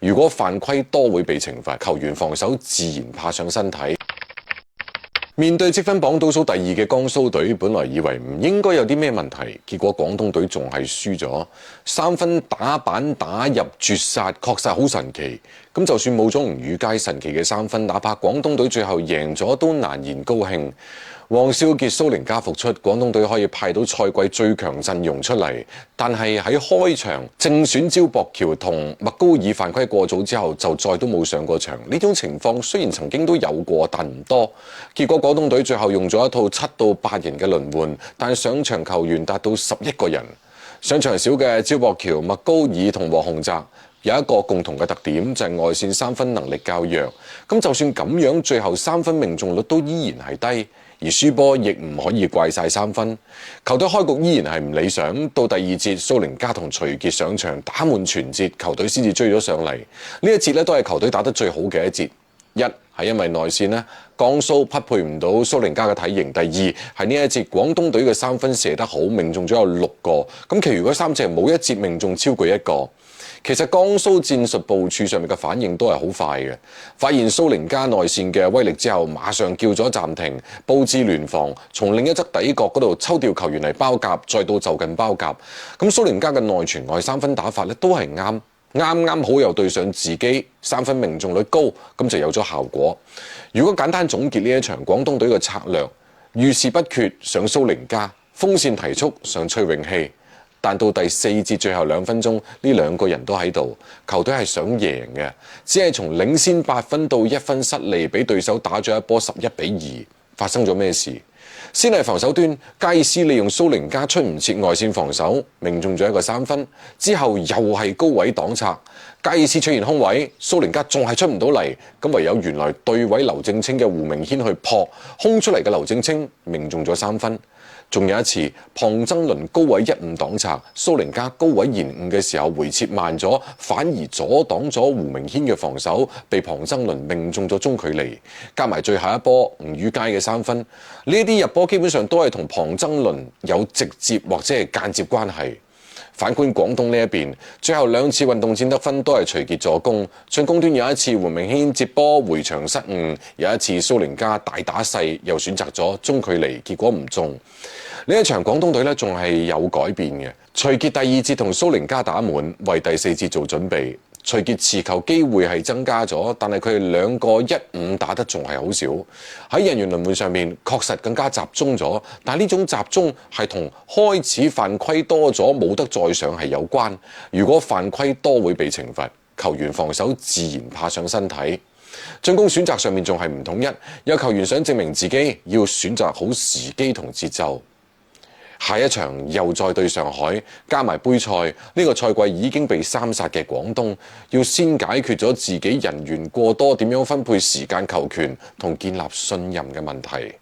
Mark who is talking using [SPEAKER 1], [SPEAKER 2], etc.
[SPEAKER 1] 如果犯規多會被懲罰，球員防守自然怕上身體。面對積分榜倒數第2嘅江蘇隊，本來以為唔應該有啲咩問題，結果廣東隊仲係輸咗3分，打板打入絕殺，確實好神奇。咁就算冇咗吳宇佳神奇嘅3分，哪怕廣東隊最後贏咗都難言高興。黃少傑、蘇寧加復出，廣東隊可以派到賽季最強陣容出嚟，但係喺開場正選焦博喬同麥高爾犯規過早之後，就再都冇上過場。呢種情況雖然曾經都有過，但唔多。結果廣東隊最後用咗一套7到8人嘅輪換，但上場球員達到11個人。上場少嘅焦博喬、麥高爾同黃鴻澤有一個共同嘅特點，就係外線3分能力較弱。咁就算咁樣，最後3分命中率都依然係低。而輸波亦唔可以怪晒3分，球隊開局依然係唔理想。到第2節，蘇寧加同徐傑上場打滿全節，球隊先至追咗上嚟。呢一節咧都係球隊打得最好嘅一節。一係因為內線咧，江蘇匹配唔到蘇寧加嘅體型；第二係呢一節廣東隊嘅3分射得好，命中咗有6個，咁其餘嗰3隻冇一節命中超過1個。其實江蘇戰術部署上面嘅反應都係好快嘅，發現蘇寧加內線嘅威力之後，馬上叫咗暫停，佈置聯防，從另一側底角嗰度抽調球員嚟包夾，再到就近包夾。咁蘇寧加嘅內傳外3分打法咧都係啱好又對上自己3分命中率高，咁就有咗效果。如果簡單總結呢一場廣東隊嘅策略，遇事不決上蘇寧加，風扇提速上崔永熙。但到第4節最後2分鐘，呢2個人都喺度，球隊係想贏嘅，只係從領先8分到1分失利，俾對手打咗一波11-2。發生咗咩事？先係防守端，加爾斯利用蘇寧加出唔切外線防守，命中咗一個3分。之後又係高位擋拆，加爾斯出現空位，蘇寧加仲係出唔到嚟，咁唯有原來對位劉正清嘅胡明軒去撲，空出嚟嘅劉正清命中咗3分。仲有一次，龐曾倫高位1-5擋拆，蘇寧加高位延誤嘅時候回撤慢咗，反而阻擋咗胡明軒嘅防守，被龐曾倫命中咗中距離，加埋最後一波吳宇佳嘅3分，呢啲入波基本上都係同龐曾倫有直接或者係間接關係。反觀廣東呢一邊，最後2次運動戰得分都係徐傑助攻，進攻端有一次胡明軒接波回場失誤，有一次蘇寧加大打細又選擇咗中距離，結果唔中。呢一場廣東隊咧仲係有改變嘅，徐傑第2節同蘇寧加打滿，為第4節做準備。徐傑持球機會係增加咗，但係佢哋2個1-5打得仲係好少。喺人員輪換上面確實更加集中咗，但係呢種集中係同開始犯規多咗冇得再上係有關。如果犯規多會被懲罰，球員防守自然怕上身體。進攻選擇上面仲係唔統一，有球員想證明自己，要選擇好時機同節奏。下一場又再對上海，加埋杯賽，呢個賽季已經被3殺嘅廣東，要先解決咗自己人員過多點樣分配時間球權同建立信任嘅問題。